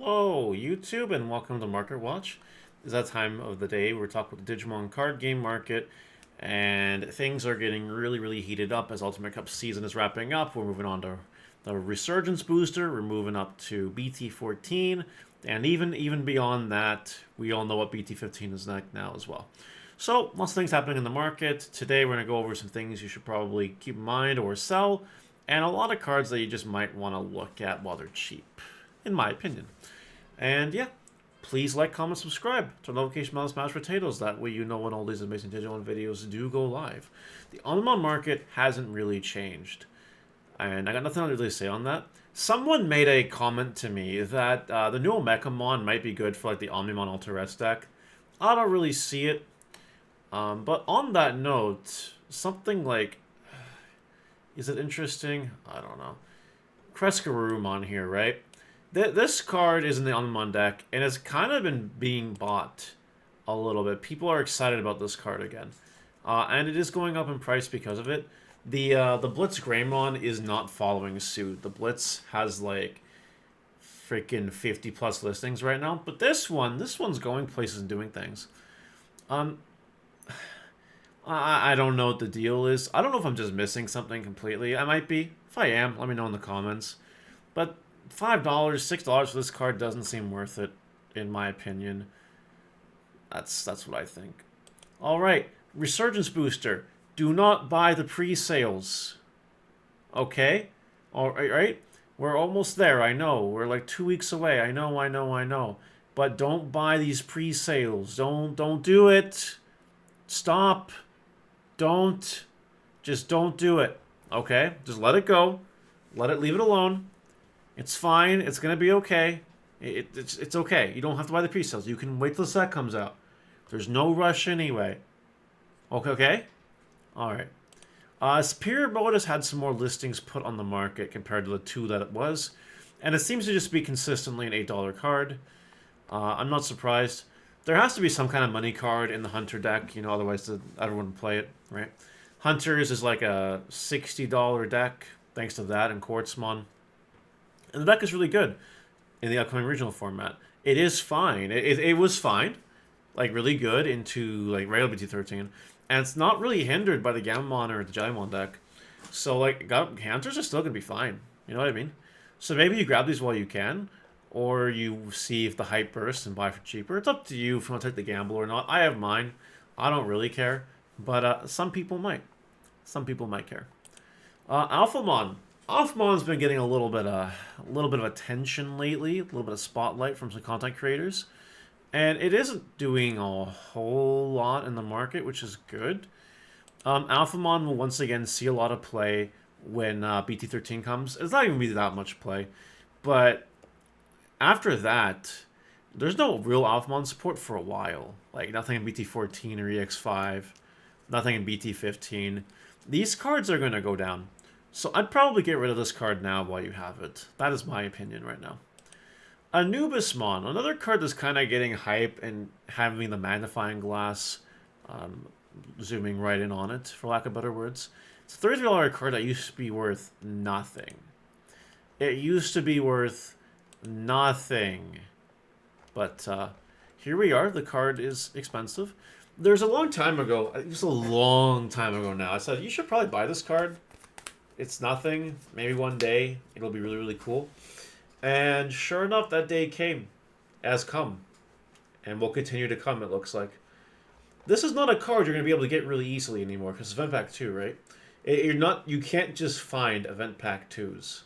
Hello, YouTube, and welcome to Market Watch. It's that time of the day where we talk about the Digimon card game market, and things are getting really heated up as Ultimate Cup season is wrapping up. We're moving on to the Resurgence booster. We're moving up to BT14, and even beyond that, we all know what BT15 is like now as well. So, lots of things happening in the market. Today, we're going to go over some things you should probably keep in mind or sell, and a lot of cards that you just might want to look at while they're cheap, in my opinion. And yeah, please like, comment, subscribe. Turn notification bell on Smash Potatoes. That way you know when all these amazing Digimon videos do go live. The Onomat market hasn't really changed. And I got nothing to really say on that. Someone made a comment to me that the new Mekamon might be good for like the Omnimon Ultra deck. I don't really see it. But on that note, something like... Is it interesting? I don't know. Resurgence here, right? This card is in the Anubismon deck, and it's kind of been being bought a little bit. People are excited about this card again. And it is going up in price because of it. The WarGreymon is not following suit. The Blitz has like freaking 50 plus listings right now. But this one's going places and doing things. I don't know what the deal is. I don't know if I'm just missing something completely. I might be. If I am, let me know in the comments. But $5, $6 for this card doesn't seem worth it, in my opinion. That's what I think. Alright, Resurgence Booster. Do not buy the pre-sales. Okay? Alright? We're almost there, I know. We're like 2 weeks away. I know. But don't buy these pre-sales. Don't do it. Stop. Just don't do it. Okay? Just let it go. Leave it alone. It's fine. It's going to be okay. It's okay. You don't have to buy the pre-sales. You can wait till the set comes out. There's no rush anyway. Okay? Alright. Superior Mode has had some more listings put on the market compared to the 2 that it was. And it seems to just be consistently an $8 card. I'm not surprised. There has to be some kind of money card in the Hunter deck, you know, otherwise everyone would play it, right? Hunters is like a $60 deck, thanks to that and Quartzmon. And the deck is really good in the upcoming regional format. It is fine. It was fine, like really good into like regular BT13, and it's not really hindered by the Gammon or the Digimon deck. So like, Hunters are still gonna be fine. You know what I mean? So maybe you grab these while you can, or you see if the hype bursts and buy for cheaper. It's up to you if you want to take the gamble or not. I have mine. I don't really care, but some people might. Some people might care. Alphamon. Alphamon's been getting a little bit of attention lately, a little bit of spotlight from some content creators, and it isn't doing a whole lot in the market, which is good. Alphamon will once again see a lot of play when BT13 comes. It's not even be that much play, but after that, there's no real Alphamon support for a while. Like nothing in BT14 or EX5, nothing in BT15. These cards are going to go down. So I'd probably get rid of this card now while you have it. That is my opinion right now. Anubismon, another card that's kind of getting hype and having the magnifying glass zooming right in on it, for lack of better words. It's a $33 card that used to be worth nothing. It used to be worth nothing. But here we are. The card is expensive. There's a long time ago, just a long time ago now, I said, you should probably buy this card. It's nothing. Maybe one day it'll be really cool. And sure enough, that day came. Has come. And will continue to come, it looks like. This is not a card you're going to be able to get really easily anymore, because it's Event Pack 2, right? You can't just find Event Pack 2s.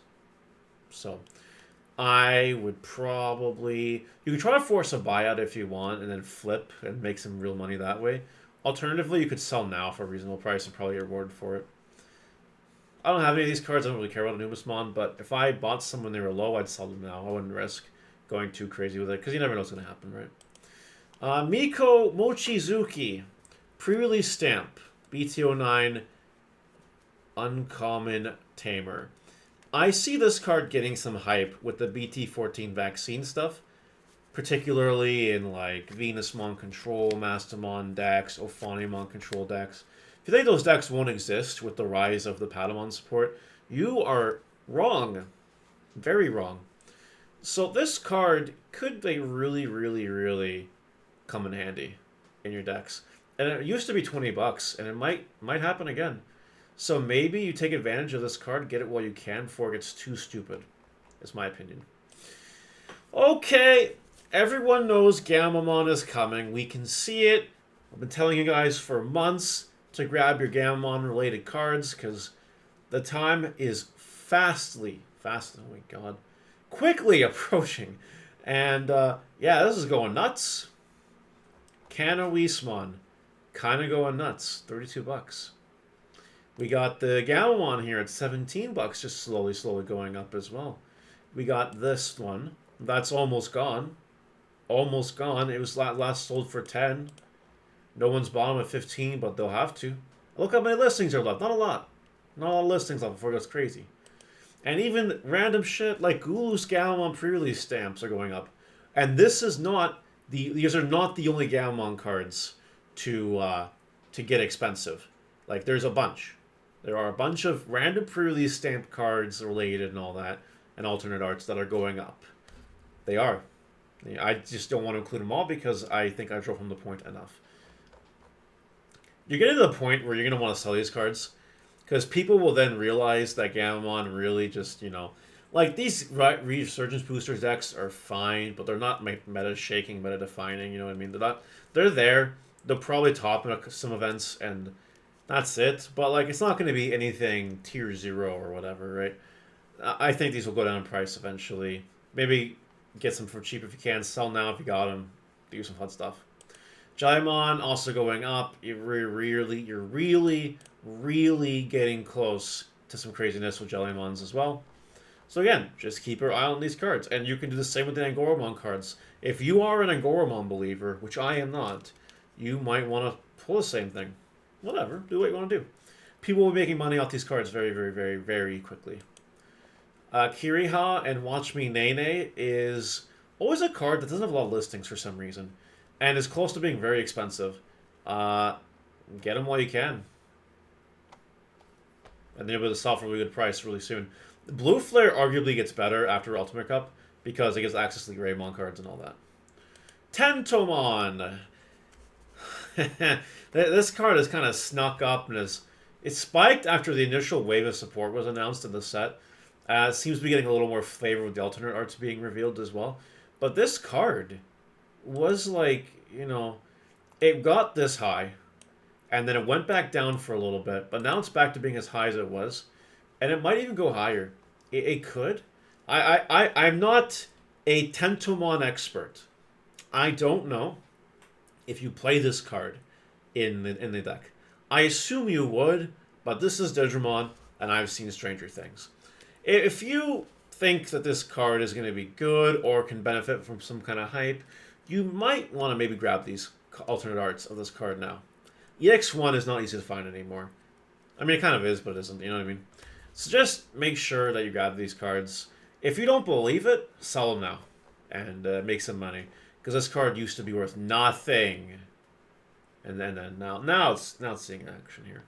So, I would probably... You can try to force a buyout if you want, and then flip and make some real money that way. Alternatively, you could sell now for a reasonable price and probably get rewarded for it. I don't have any of these cards. I don't really care about Anubismon, but if I bought some when they were low, I'd sell them now. I wouldn't risk going too crazy with it, because you never know what's going to happen, right? Miko Mochizuki. Pre-release stamp. BT09 Uncommon Tamer. I see this card getting some hype with the BT14 vaccine stuff, particularly in like Venusmon control, Mastamon decks, Ophanimon control decks. If you think those decks won't exist with the rise of the Patamon support, you are wrong. Very wrong. So this card could be really, really, really come in handy in your decks. And it used to be 20 bucks, and it might happen again. So maybe you take advantage of this card, get it while you can before it gets too stupid. Is my opinion. Okay, everyone knows Gammon is coming. We can see it. I've been telling you guys for months to grab your Gammon related cards because the time is oh my god, quickly approaching. And yeah, this is going nuts. Anubismon, kind of going nuts. 32 bucks. We got the Gammon here at 17 bucks, just slowly going up as well. We got this one. That's almost gone. Almost gone. It was last sold for 10. No one's bought them at 15, but they'll have to. Look how many listings are left. Not a lot. Not a lot of listings left before it goes crazy. And even random shit like Gulu's Gammon pre-release stamps are going up. And this is not these are not the only Gammon cards to get expensive. Like there's a bunch. There are a bunch of random pre-release stamp cards related and all that, and alternate arts that are going up. They are. I just don't want to include them all because I think I drove home the point enough. You're getting to the point where you're going to want to sell these cards because people will then realize that Gammon really just, like these Resurgence boosters decks are fine, but they're not meta shaking, meta defining, you know what I mean? They're there. They'll probably top in some events and that's it. But like it's not going to be anything tier 0 or whatever, right? I think these will go down in price eventually. Maybe get some for cheap if you can. Sell now if you got them. Do some fun stuff. Jellymon also going up. You're really getting close to some craziness with Jellymons as well. So again, just keep your eye on these cards. And you can do the same with the Angoramon cards. If you are an Angoramon believer, which I am not, you might want to pull the same thing. Whatever. Do what you want to do. People will be making money off these cards very quickly. Kiriha and Watch Me Nene is always a card that doesn't have a lot of listings for some reason. And is close to being very expensive. Get them while you can. And then you'll be able to sell for a really good price really soon. The Blue Flare arguably gets better after Ultimate Cup because it gives access to the Greymon cards and all that. Tentomon! This card is kind of snuck up and it's spiked after the initial wave of support was announced in the set. It seems to be getting a little more flavor with the alternate arts being revealed as well. But this card was like, it got this high, and then it went back down for a little bit, but now it's back to being as high as it was, and it might even go higher. It could. I'm not a Tentomon expert. I don't know if you play this card in the deck. I assume you would, but this is Digimon, and I've seen Stranger Things. If you think that this card is going to be good or can benefit from some kind of hype, you might want to maybe grab these alternate arts of this card now. EX1 is not easy to find anymore. I mean, it kind of is, but it isn't. You know what I mean? So just make sure that you grab these cards. If you don't believe it, sell them now and make some money. Because this card used to be worth nothing. And then now it's seeing action here.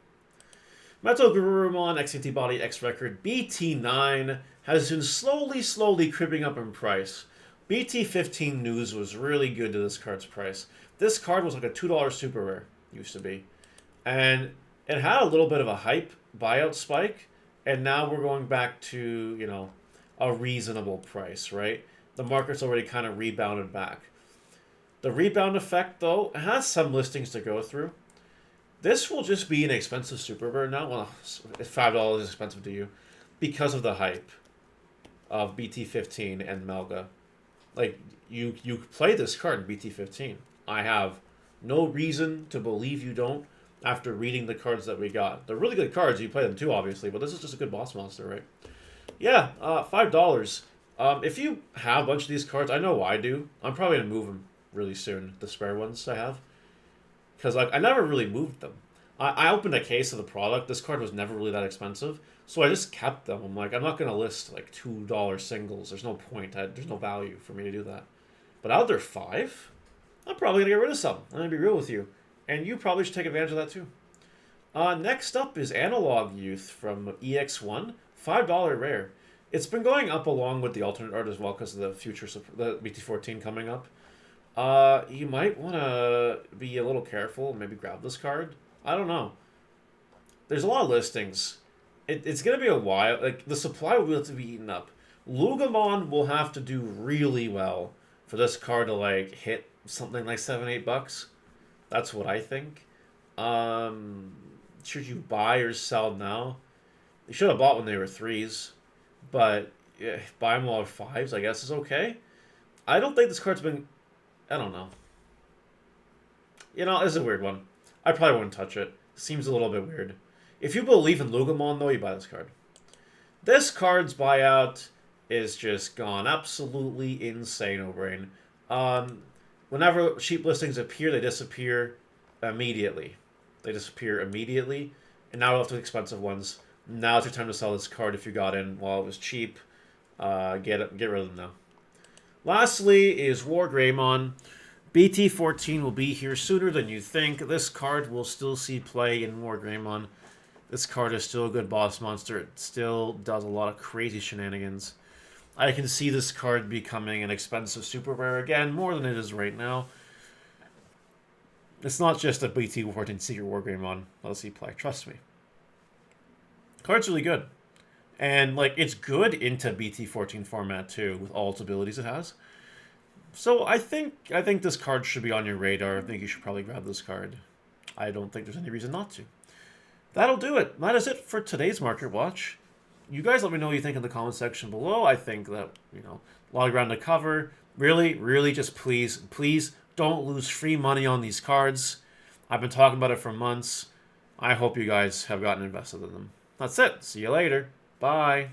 Metal Gurumon X Antibody X Record BT9 has been slowly creeping up in price. BT15 news was really good to this card's price. This card was like a $2 super rare, used to be. And it had a little bit of a hype buyout spike, and now we're going back to, a reasonable price, right? The market's already kind of rebounded back. The rebound effect, though, has some listings to go through. This will just be an expensive super rare now. Well, if $5 is expensive to you because of the hype of BT15 and Melga. Like, you play this card in BT15. I have no reason to believe you don't after reading the cards that we got. They're really good cards. You play them too, obviously, but this is just a good boss monster, right? Yeah, $5. If you have a bunch of these cards, I know I do. I'm probably going to move them really soon, the spare ones I have. Because I never really moved them. I opened a case of the product. This card was never really that expensive. So I just kept them. I'm like, I'm not going to list like $2 singles. There's no point. There's no value for me to do that. But out there $5, I'm probably going to get rid of some. I'm going to be real with you. And you probably should take advantage of that too. Next up is Analog Youth from EX1. $5 rare. It's been going up along with the alternate art as well because of the the BT14 coming up. You might want to be a little careful. Maybe grab this card. I don't know. There's a lot of listings. It's gonna be a while. Like the supply will have to be eaten up. Lugamon will have to do really well for this card to like hit something like $7-8. That's what I think. Should you buy or sell now? You should have bought when they were 3s, but yeah, buy them while they're 5s. I guess is okay. I don't think this card's been. I don't know. You know, this is a weird one. I probably wouldn't touch it. Seems a little bit weird. If you believe in Lugamon, though, you buy this card. This card's buyout is just gone absolutely insane, O'Brain. Whenever cheap listings appear, they disappear immediately. And now we'll have to expensive ones. Now's your time to sell this card if you got in while it was cheap. Get rid of them now. Lastly is WarGreymon. BT14 will be here sooner than you think. This card will still see play in WarGreymon. This card is still a good boss monster. It still does a lot of crazy shenanigans. I can see this card becoming an expensive super rare again, more than it is right now. It's not just a BT14 Secret WarGreymon. Let's see play. Trust me. Card's really good. And like it's good into BT14 format too, with all its abilities it has. So I think this card should be on your radar. I think you should probably grab this card. I don't think there's any reason not to. That'll do it. That is it for today's Market Watch. You guys let me know what you think in the comment section below. I think that, you know, a lot of ground to cover. Really, really just please don't lose free money on these cards. I've been talking about it for months. I hope you guys have gotten invested in them. That's it. See you later. Bye.